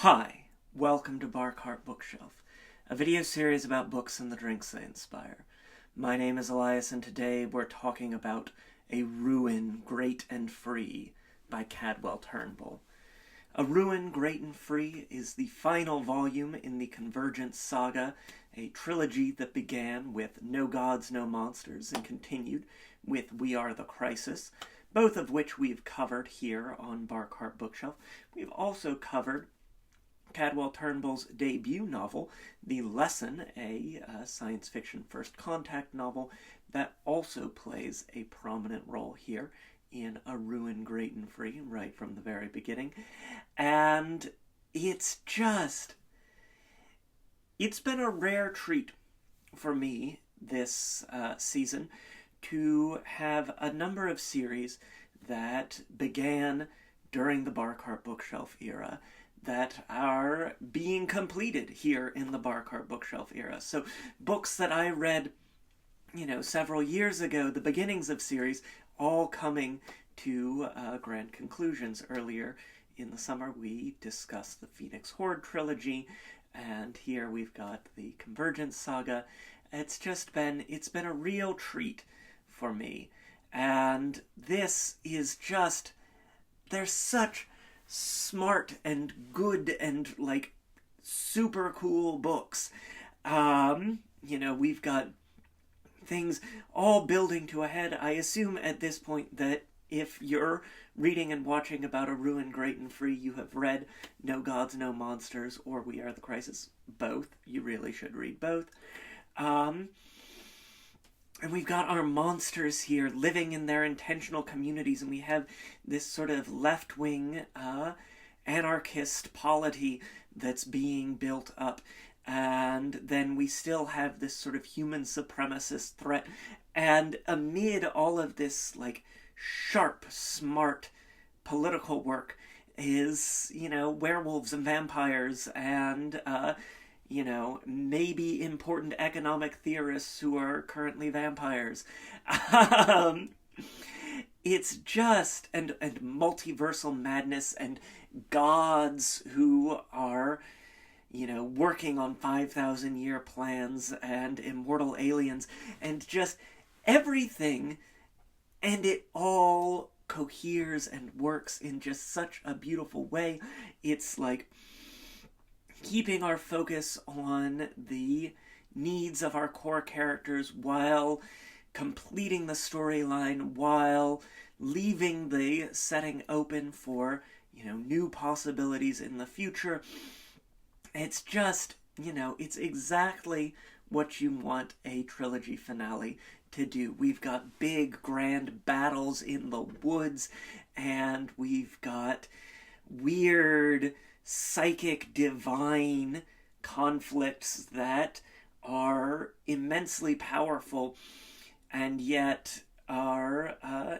Hi, welcome to Bar Cart Bookshelf, a video series about books and the drinks they inspire. My name is Elias, and today we're talking about A Ruin, Great and Free by Cadwell Turnbull. A Ruin, Great and Free is the final volume in the Convergence saga, a trilogy that began with No Gods, No Monsters and continued with We Are the Crisis, both of which we've covered here on Bar Cart Bookshelf. We've also covered Cadwell Turnbull's debut novel, The Lesson, a science fiction first contact novel that also plays a prominent role here in A Ruin, Great and Free right from the very beginning. And it's been a rare treat for me this season to have a number of series that began during the Bar Cart Bookshelf era that are being completed here in the Bar Cart Bookshelf era. So books that I read, several years ago, the beginnings of series, all coming to grand conclusions. Earlier in the summer, we discussed the Phoenix Horde trilogy, and here we've got the Convergence saga. It's been a real treat for me. And this is there's such smart and good and super cool books. We've got things all building to a head. I assume at this point that if you're reading and watching about A Ruin, Great and Free, you have read No Gods, No Monsters or We Are the Crisis. Both. You really should read both. And we've got our monsters here living in their intentional communities, and we have this sort of left-wing anarchist polity that's being built up. And then we still have this sort of human supremacist threat. And amid all of this, sharp, smart political work is, werewolves and vampires and, maybe important economic theorists who are currently vampires. It's and multiversal madness and gods who are, working on 5,000-year plans and immortal aliens and just everything, and it all coheres and works in just such a beautiful way. It's keeping our focus on the needs of our core characters while completing the storyline, while leaving the setting open for, new possibilities in the future. It's it's exactly what you want a trilogy finale to do. We've got big, grand battles in the woods, and we've got weird, psychic, divine conflicts that are immensely powerful and yet are,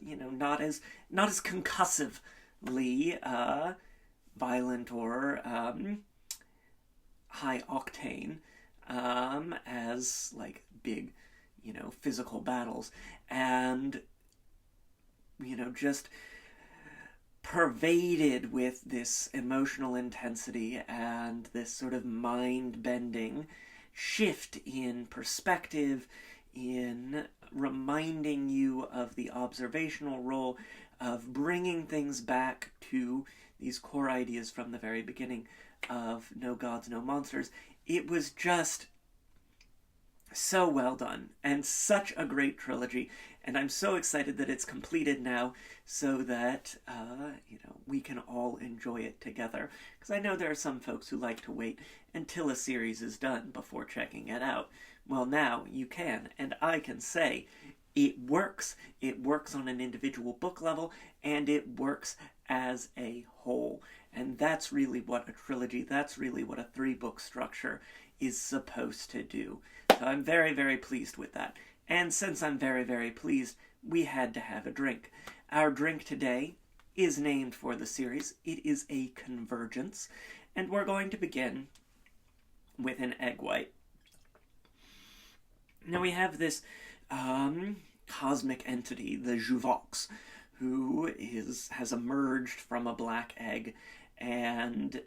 not as concussively violent or high octane as big, physical battles. And, just pervaded with this emotional intensity and this sort of mind-bending shift in perspective, in reminding you of the observational role of bringing things back to these core ideas from the very beginning of No Gods, No Monsters. It was just so well done, and such a great trilogy, and I'm so excited that it's completed now so that, we can all enjoy it together, because I know there are some folks who like to wait until a series is done before checking it out. Well, now you can, and I can say it works. It works on an individual book level, and it works as a whole, and that's really what a trilogy, that's really what a 3-book structure is supposed to do. So I'm very, very pleased with that. And since I'm very, very pleased, we had to have a drink. Our drink today is named for the series. It is a Convergence, and we're going to begin with an egg white. Now we have this cosmic entity, the Juvox, who has emerged from a black egg and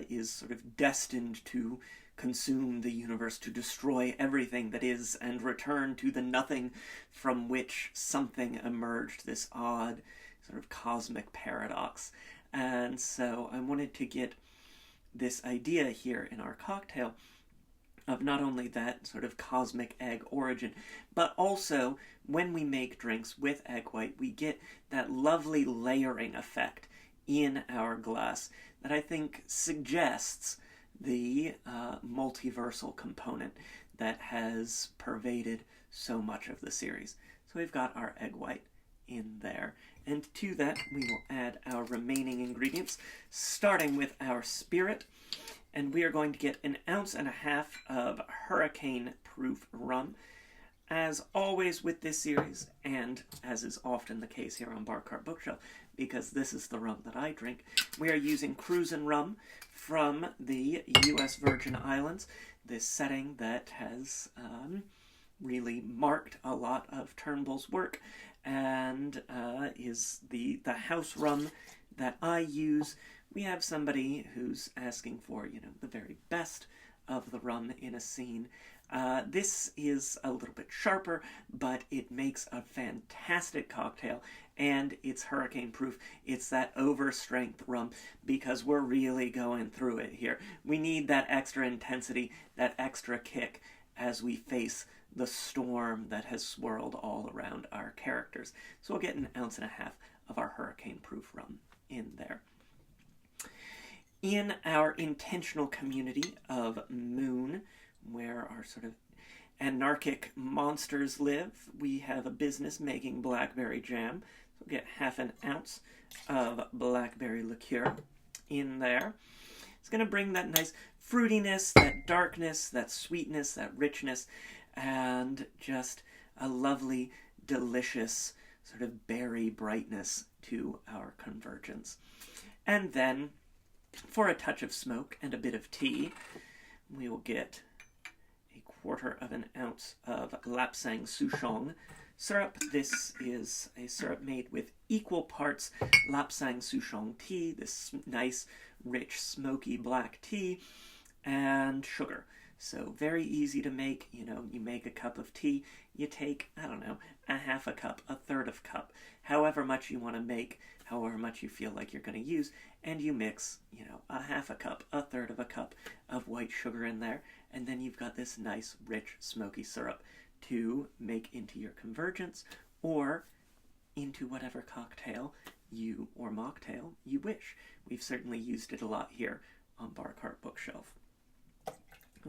is sort of destined to consume the universe, to destroy everything that is, and return to the nothing from which something emerged, this odd sort of cosmic paradox. And so I wanted to get this idea here in our cocktail of not only that sort of cosmic egg origin, but also when we make drinks with egg white, we get that lovely layering effect in our glass that I think suggests the multiversal component that has pervaded so much of the series. So we've got our egg white in there. And to that, we will add our remaining ingredients, starting with our spirit. And we are going to get 1.5 ounces of hurricane-proof rum. As always with this series, and as is often the case here on Bar Cart Bookshelf, because this is the rum that I drink, we are using Cruisin' Rum from the U.S. Virgin Islands, this setting that has really marked a lot of Turnbull's work, and is the house rum that I use. We have somebody who's asking for, the very best of the rum in a scene. This is a little bit sharper, but it makes a fantastic cocktail, and it's hurricane proof. It's that over-strength rum, because we're really going through it here. We need that extra intensity, that extra kick, as we face the storm that has swirled all around our characters. So we'll get 1.5 ounces of our hurricane-proof rum in there. In our intentional community of Moon, where our sort of anarchic monsters live, we have a business making blackberry jam. So we'll get 0.5 ounce of blackberry liqueur in there. It's going to bring that nice fruitiness, that darkness, that sweetness, that richness, and just a lovely, delicious sort of berry brightness to our Convergence. And then, for a touch of smoke and a bit of tea, we will get 1/4 ounce of Lapsang Souchong syrup. This is a syrup made with equal parts Lapsang Souchong tea, this nice, rich, smoky black tea, and sugar. So very easy to make. You make a cup of tea, you take, 1/2 cup, 1/3 cup, however much you want to make, however much you feel like you're going to use, and you mix, 1/2 cup, 1/3 cup of white sugar in there, and then you've got this nice, rich, smoky syrup to make into your Convergence, or into whatever cocktail or mocktail you wish. We've certainly used it a lot here on Bar Cart Bookshelf.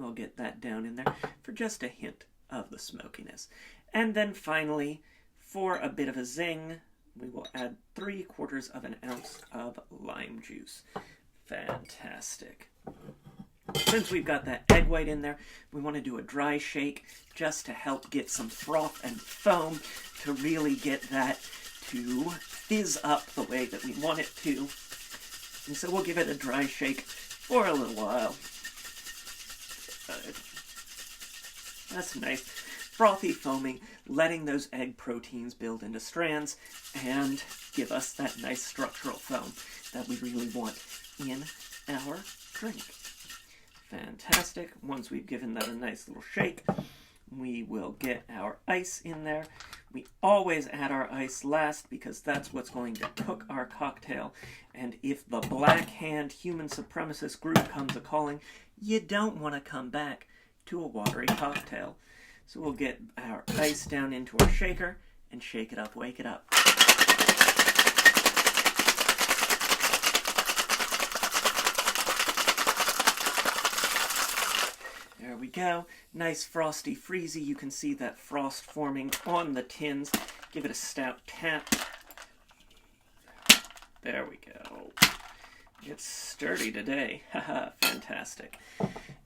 I'll get that down in there for just a hint of the smokiness. And then finally, for a bit of a zing, we will add 3/4 ounce of lime juice. Fantastic. Since we've got that egg white in there, we want to do a dry shake just to help get some froth and foam, to really get that to fizz up the way that we want it to. And so we'll give it a dry shake for a little while. That's nice. Frothy foaming, letting those egg proteins build into strands and give us that nice structural foam that we really want in our drink. Fantastic. Once we've given that a nice little shake, we will get our ice in there. We always add our ice last because that's what's going to cook our cocktail. And if the Black Hand human supremacist group comes a-calling, you don't want to come back to a watery cocktail. So we'll get our ice down into our shaker and shake it up, wake it up. There we go. Nice frosty freezy. You can see that frost forming on the tins. Give it a stout tap. There we go. It's sturdy today. Haha, fantastic.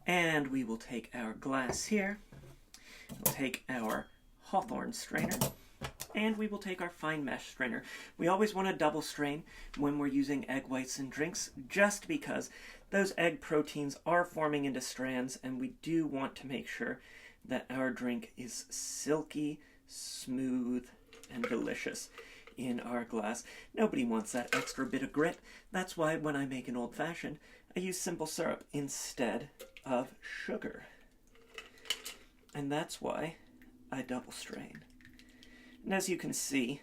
And we will take our glass here. We'll take our Hawthorne strainer. And we will take our fine mesh strainer. We always want to double strain when we're using egg whites in drinks, just because those egg proteins are forming into strands, and we do want to make sure that our drink is silky, smooth, and delicious. in our glass. Nobody wants that extra bit of grit. That's why when I make an old-fashioned, I use simple syrup instead of sugar. And that's why I double strain. And as you can see,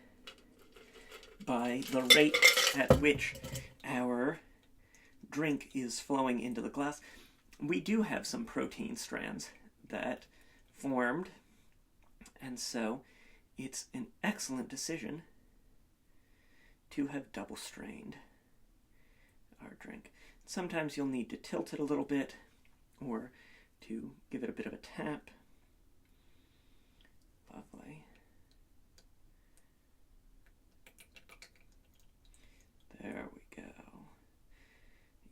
by the rate at which our drink is flowing into the glass, we do have some protein strands that formed, and so it's an excellent decision to have double strained our drink. Sometimes you'll need to tilt it a little bit or to give it a bit of a tap. Lovely. There we go.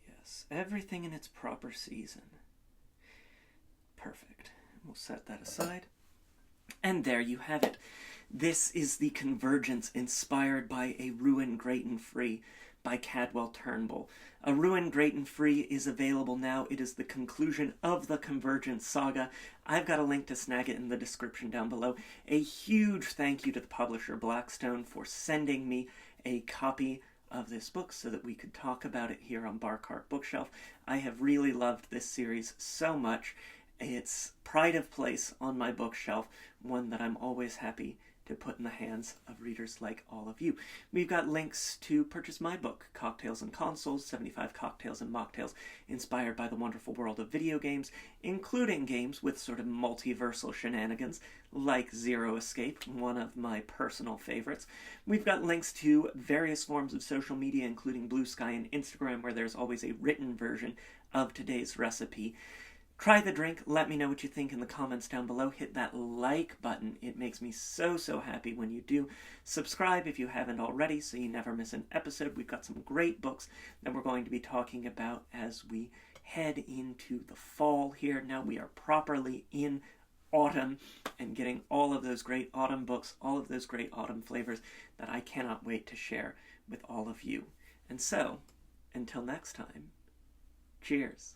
Yes, everything in its proper season. Perfect. We'll set that aside. And there you have it. This is the Convergence inspired by A Ruin Great and Free by Cadwell Turnbull. A Ruin Great and Free is available now. It is the conclusion of the Convergence saga. I've got a link to snag it in the description down below. A huge thank you to the publisher Blackstone for sending me a copy of this book so that we could talk about it here on Bar Cart Bookshelf. I have really loved this series so much. It's pride of place on my bookshelf, one that I'm always happy to put in the hands of readers like all of you. We've got links to purchase my book, Cocktails and Consoles, 75 Cocktails and Mocktails, inspired by the wonderful world of video games, including games with sort of multiversal shenanigans, like Zero Escape, one of my personal favorites. We've got links to various forms of social media, including Blue Sky and Instagram, where there's always a written version of today's recipe. Try the drink. Let me know what you think in the comments down below. Hit that like button. It makes me so happy when you do. Subscribe if you haven't already so you never miss an episode. We've got some great books that we're going to be talking about as we head into the fall here. Now we are properly in autumn and getting all of those great autumn books, all of those great autumn flavors that I cannot wait to share with all of you. And so, until next time, cheers.